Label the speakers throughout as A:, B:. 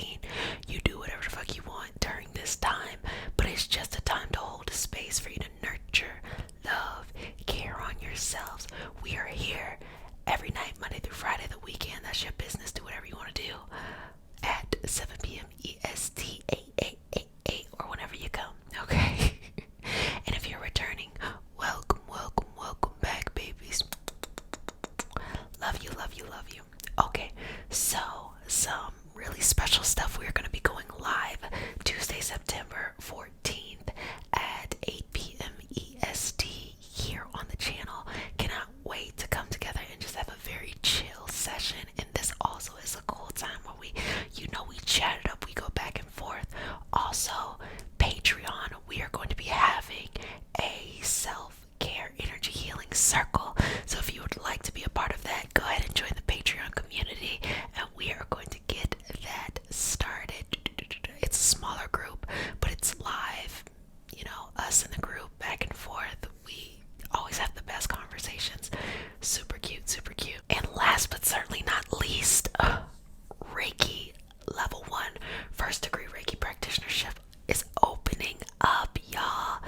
A: quarantine. You do whatever the fuck you want during this time, but it's just a time to hold a space for you to nurture, love, care on yourselves. We are here every night, Monday through Friday, the weekend. That's your business. Do whatever you want to do at 7 p.m. EST, or whenever you come, okay? And if you're returning, welcome, welcome, welcome back, babies. Love you, love you, love you. Okay, so some really special stuff. We're going to be going live Tuesday, September 14th at 8 p.m. EST here on the channel. Cannot wait to come together and just have a very chill session. And this also is a cool time where we chat it up, we go back and forth. Also, Patreon, we are going to be having a self-care energy healing circle. So if you would like to be a part of that, go ahead and join the Patreon community, and we are going to get that started. It's a smaller group, but it's live. You know, us in the group back and forth. We always have the best conversations. Super cute, super cute. And last but certainly not least, Reiki level 1 first degree Reiki practitionership is opening up, y'all.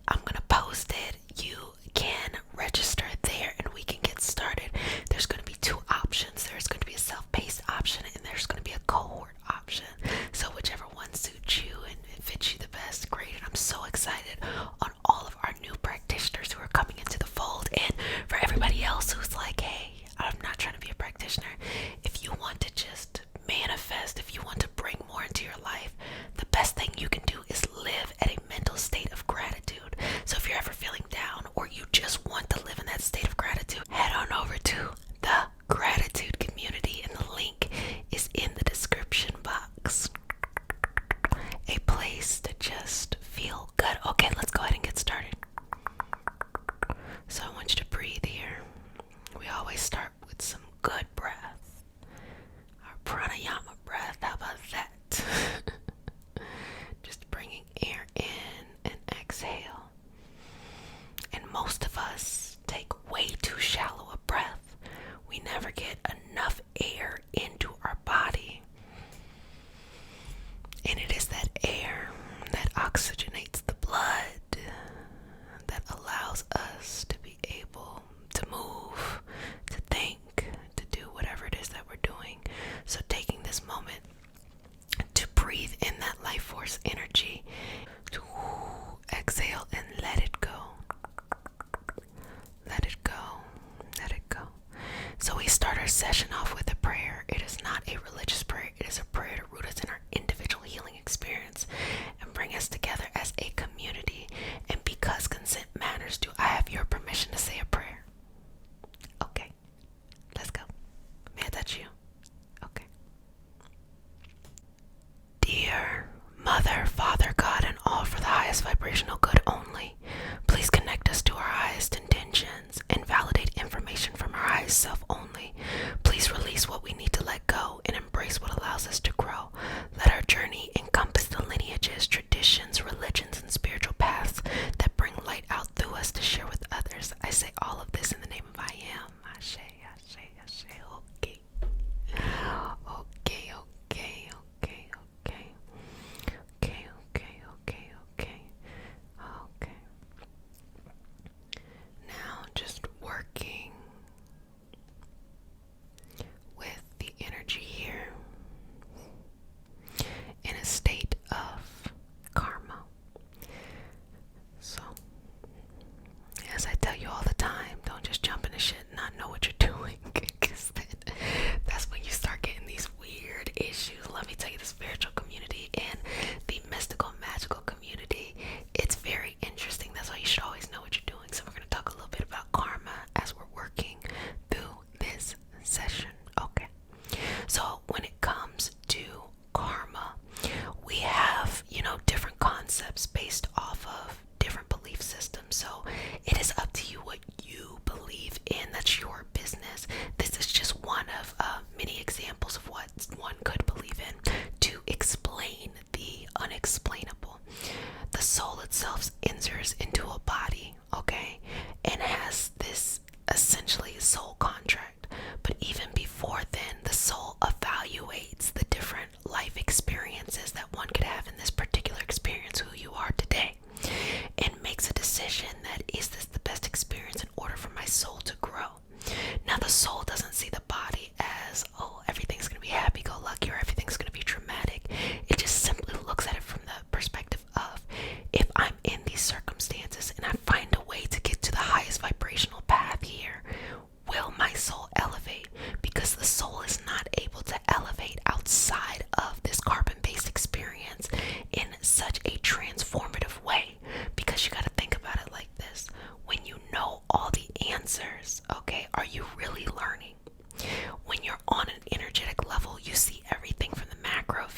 A: I'm gonna post it. You can register there and we can get started. There's gonna be 2 options. There's gonna be a self-paced option and there's gonna be a cohort option. So whichever one suits you and fits you the best, great. And I'm so excited on all of our new practitioners who are coming into the fold, and for everybody else who's like, hey, I'm not trying to be a practitioner. If you want to just manifest, if you want to bring more into your life, the best thing you can do is live at a mental state of gratitude. So if you're ever feeling down or you just want to live in that state of gratitude, head on over to the gratitude community, and the link is in the description box. A place to just feel good. Okay, let's go ahead and get started. So I want you to breathe here. We always start with some good breath. Our pranayama breath. How about that? Just bringing air in and exhale. And most of us take way too shallow a breath. We never get enough air into our body. And it is that air that oxygenates the blood that allows us to be able to move, to think, to do whatever it is that we're doing. So taking this moment to breathe in that life force energy, to exhale and let it go. Let it go. Let it go. So we start our session off with a prayer. It is not a religious prayer. It is a prayer to root us in our individual healing experience and bring us together as a community. And because consent matters, do I have your permission to say a prayer? Okay, let's go. May I touch you? Okay. Dear Mother, Father,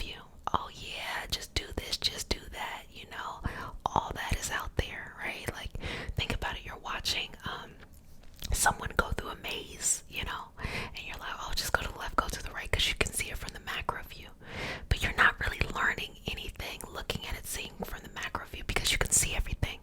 A: you. Oh yeah, just do this, just do that, all that is out there, right? Like, think about it. You're watching someone go through a maze, and you're like, oh, just go to the left, go to the right, because you can see it from the macro view. But you're not really learning anything looking at it, seeing from the macro view, because you can see everything.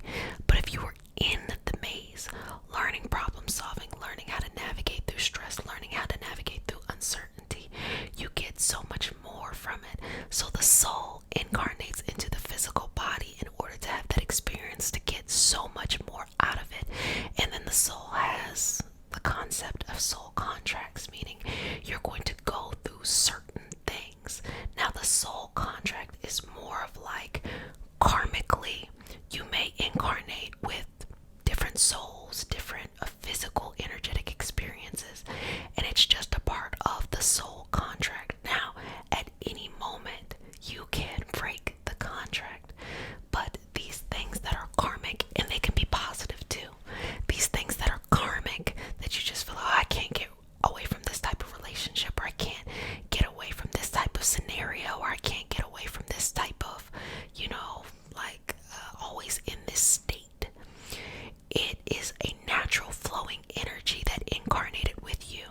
A: But if you were in the maze, learning problem solving, learning how to navigate through stress, learning how to navigate through uncertainty, you get so much more from it. So the soul incarnates into the physical body in order to have that experience, to get so much more out of it. And then the soul has the concept of soul contracts, meaning you're going to go through certain things. Now the soul contract is more of like, karmically, you may incarnate with different souls, different physical, energetic experiences, and it's just a part of the soul contract. Now, at any moment, you can break the contract, but these things that are karmic, and they can be positive too, these things that are karmic, that you just feel, oh, I can't get away from this type of relationship, or I can't get away from this type of scenario, or I can't get away from this type of, always in this state. It is a natural flowing energy that incarnated with you,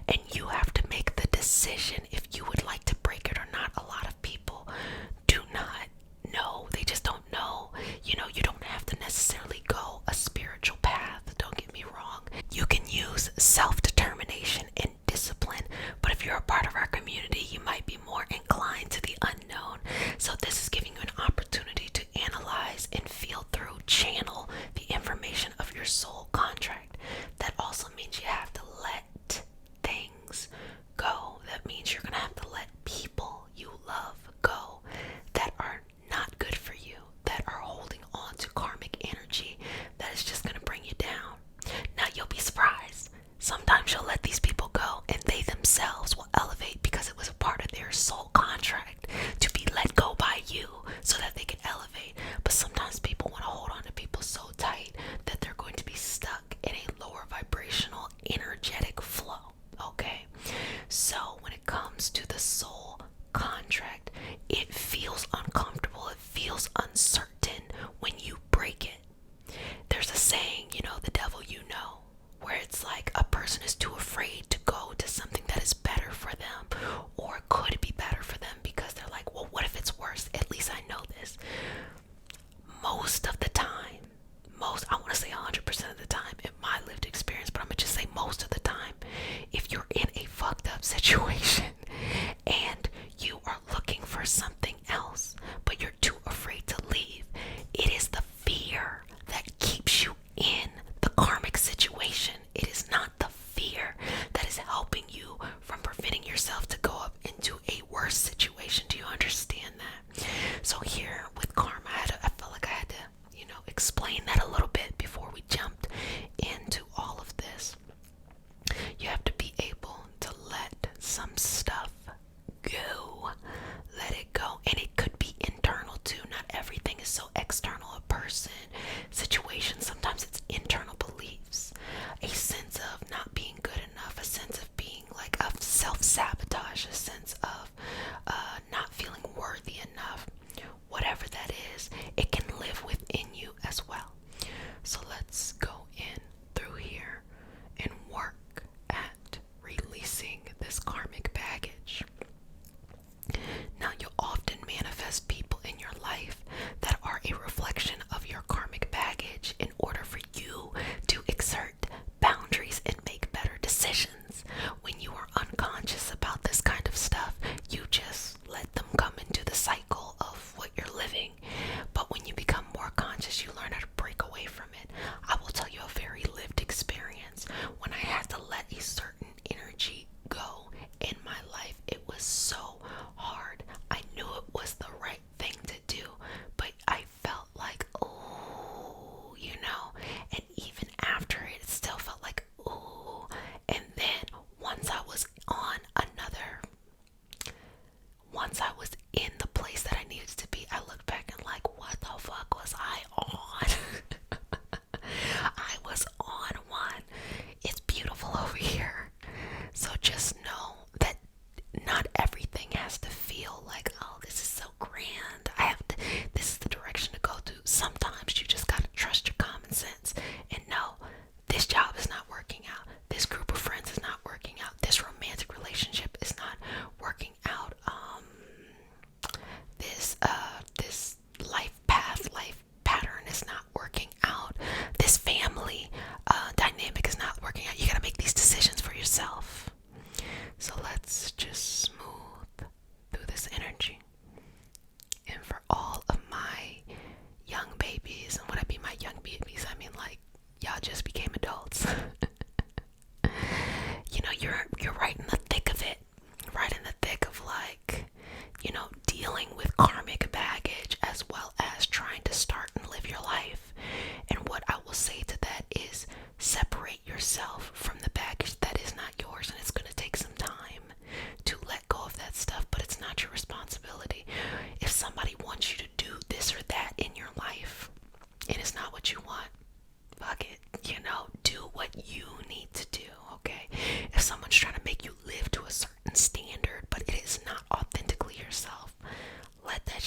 A: and you have to make the decision if you would like to break it or not. A lot of people do not know. They just don't know. You don't have to necessarily go a spiritual path. Don't get me wrong. You can use self-determination and discipline, but if you're a part of our community, you might be more inclined to the unknown. So this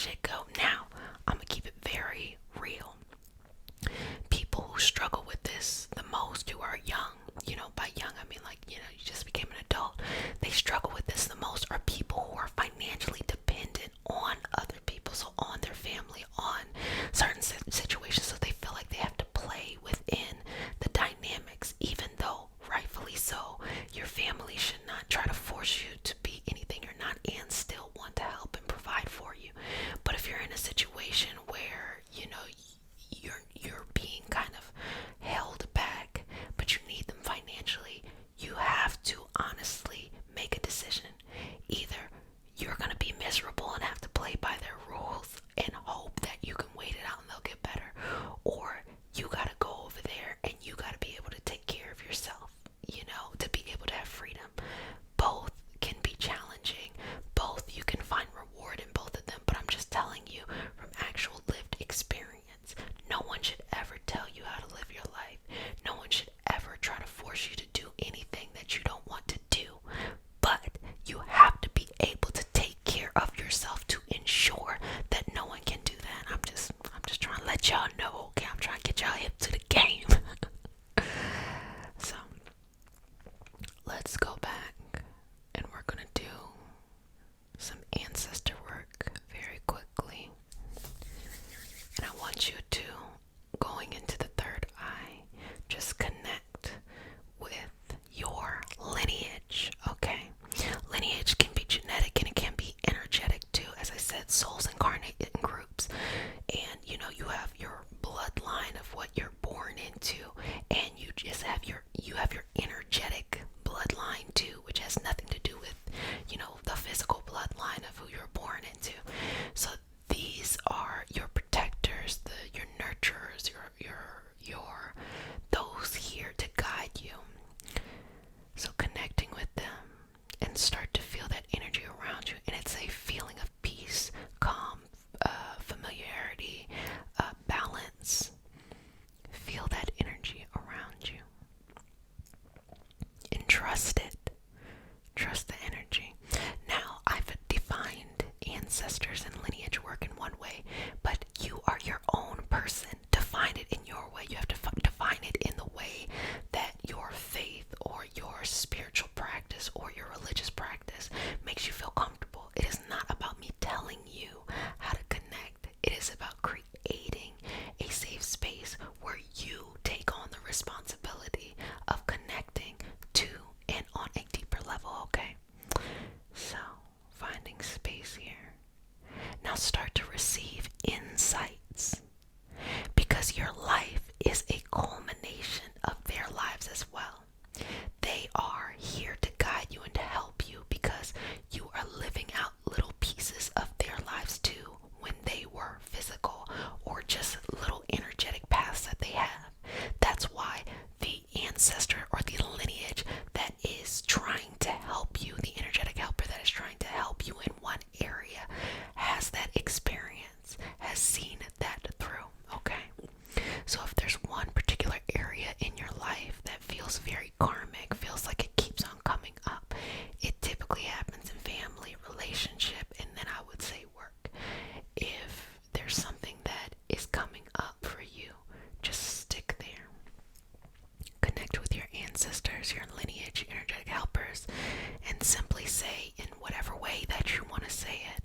A: shit go. Now, I'm gonna keep it very real. People who struggle with this the most, who are young, by young I mean like, you just became an adult, they struggle with this the most are people who are financially dependent on other people, so on their family, on certain situations, so they feel like they have to play within the dynamics, even though rightfully so, your family should not try to force you to be anything you're not and still want to help and provide for you. But if you're in a situation where, you're being kind of held back, but you need them financially, you have to honestly make a decision. Either you're going to be miserable and have to play by their rules and hope that you can wait it out and they'll get better, or you got to go over there and you got to be able to take care of yourself, to be able to have freedom. Both can be challenging. Both, you can find reward in both of them, but I'm just telling you from actual lived experience. No one should ever tell you how to live your life. No one should ever try to force you to do anything that you don't want to do. But you have to be able to take care of yourself to ensure that no one can do that. I'm just trying to let y'all know, okay? I'm trying to get y'all hip to the game. So, let's go back and we're gonna do some ancestor work very quickly. And I want you to, going into the third eye, just connect with your lineage, okay? Lineage can be genetic and it can be energetic too. As I said, souls incarnate in groups. And you have your bloodline of what you're born into, and you just have your energetic bloodline too, which has nothing to do with, the physical bloodline of who you're born into. So these are your protectors, your nurturers, your those here to guide you. So connecting with them and start to feel that energy around you, and it's a feeling of peace, calm, familiarity, balance. Feel that energy around you and trust it. Trust the energy. Now, I've defined ancestors and lineage work in one way, but you are your own person. Define it in your way. You have to define it in the way that your faith or your spiritual practice or your religious practice makes you feel comfortable. It is not about me telling you how to connect. It is about creating a safe space where you take on the responsibility of connecting to and on a deeper level, okay? So, finding space here. Now start to receive insights, because your life is a culmination of their lives as well. They are here to guide you and to help you, because you are living out little pieces of their lives too when they were physical, or just little energetic paths that they have. That's why the ancestor or the lineage that is trying to help you, the energetic helper that is trying to help you in one area, has that experience, has seen that through, okay? So if there's one particular area in your life that feels very karmic, feels like it keeps on coming up, it typically happens in family, relationship, and then I would say work. If there's something that is coming up for you, just stick there. Connect with your ancestors, your lineage, energetic helpers, and simply say in whatever way that you want to say it,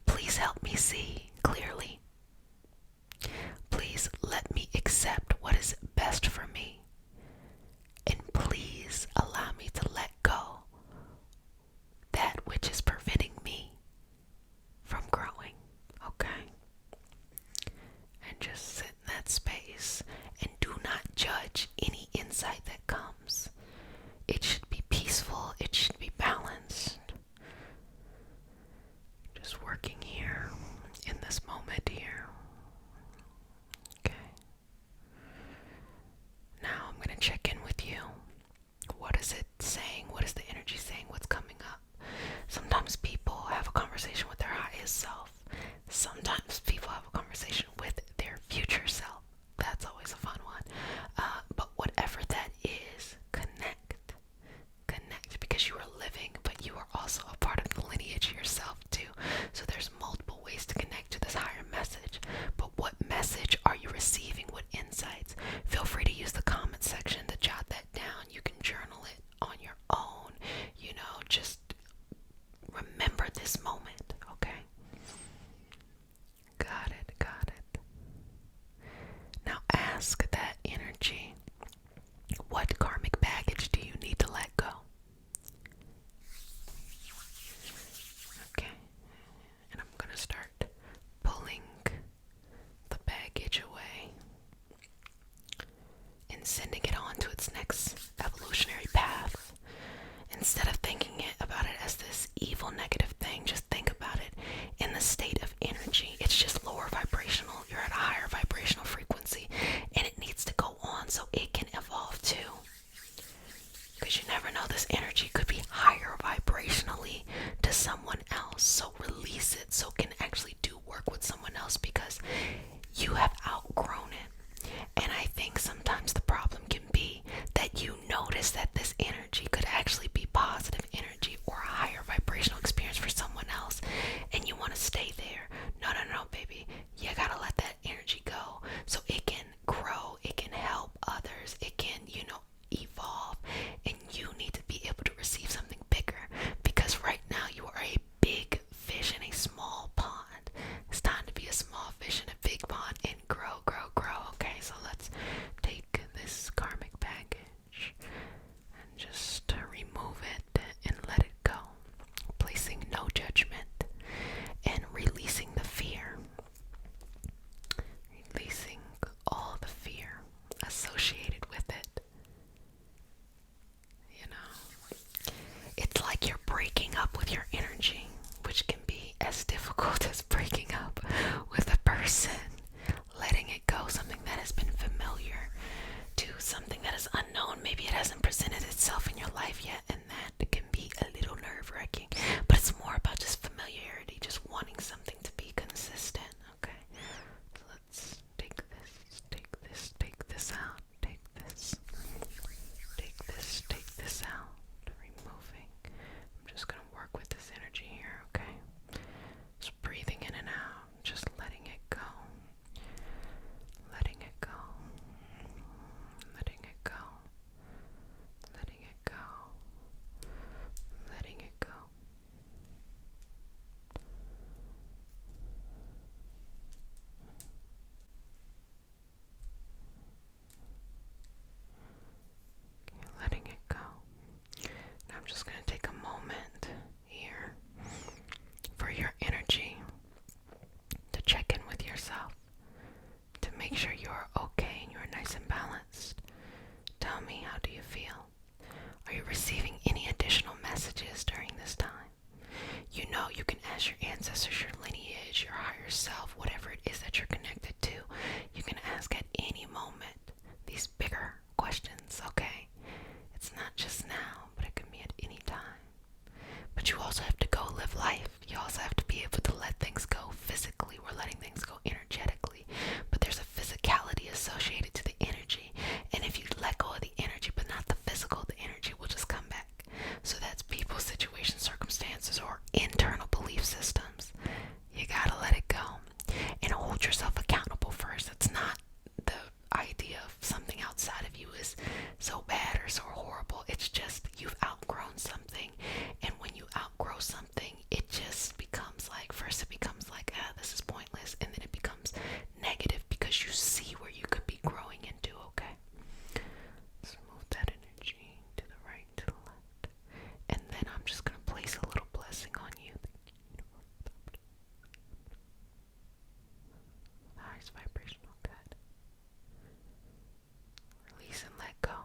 A: please help me see clearly. Please let me accept what is best for me. And please allow me to let go that which is preventing me from growing, okay? And just sit in that space and do not judge any insight that comes. It should be peaceful, it should be balanced. Just working here in this moment here. Okay. Now I'm going to check in with you. What is it saying? What is the energy saying? What's coming up? Sometimes people have a conversation with their highest self. Sometimes people have a conversation with their future self. That's always a fun one. But whatever that is, connect. Connect, because you are living, but you are also a part of the lineage yourself too. So there's multiple ways to connect to yourself, whatever it is that you're connected to. You can ask at any moment these bigger questions, okay? It's not just now, but it can be at any time. But you also have to go live life. You also have to be able to let things go physically. We're letting things go energetically. But there's a physicality associated to the energy. And if you let go of the energy, but not the physical, the energy will just come back. So that's people, situations, circumstances, or internal belief systems. You gotta let it go. And hold yourself accountable first. It's not the idea of something outside of you is so bad or so horrible. It's just you've outgrown something, and when you outgrow something, it just becomes like, first it becomes like, this is pointless, and then it becomes negative because you see where you could be growing into. Okay, let's move that energy to the right, to the left, and then I'm just gonna place a little blessing on you. Highest vibrational good. Release and let go.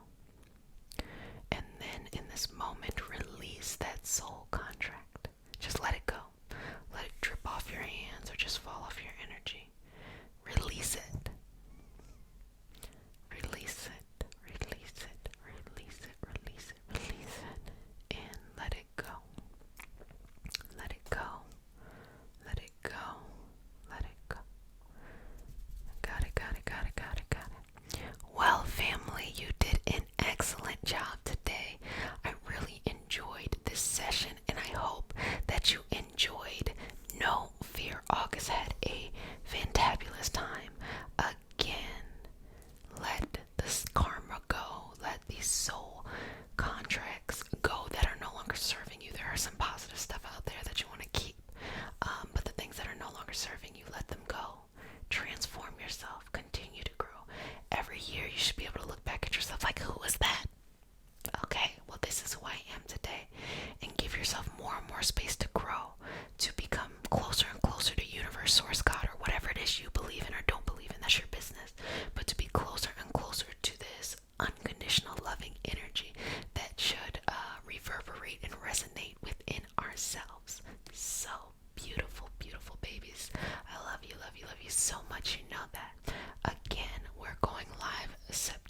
A: And then in this moment, release that soul contract. Just let it go. Let it drip off your hands or just fall off your energy. Release it. Release it. Release it. Release it. Release it. Release it. And let it go. Let it go. Let it go. Let it go. Got it, got it, got it, got it, got it. Well, family, you did an excellent job today. I really enjoyed this session, and I hope that you enjoyed No Fear August. Had a fantabulous time. Again, let this karma go. Let these soul contracts go that are no longer serving you. There are some positive stuff out there that you want to keep, but the things that are no longer serving you, let them go. Transform yourself. Continue to grow. Every year you should be able to look back at yourself like, who was that? Okay, well, this is who I am today. And give yourself more and more space to grow, to become closer and closer to universe, source, God, or whatever it is you believe in or don't believe in. That's your business. But to be closer and closer to this unconditional loving energy that should reverberate and resonate within ourselves. So beautiful, beautiful babies. I love you, love you, love you so much. You know that. Again, we're going live September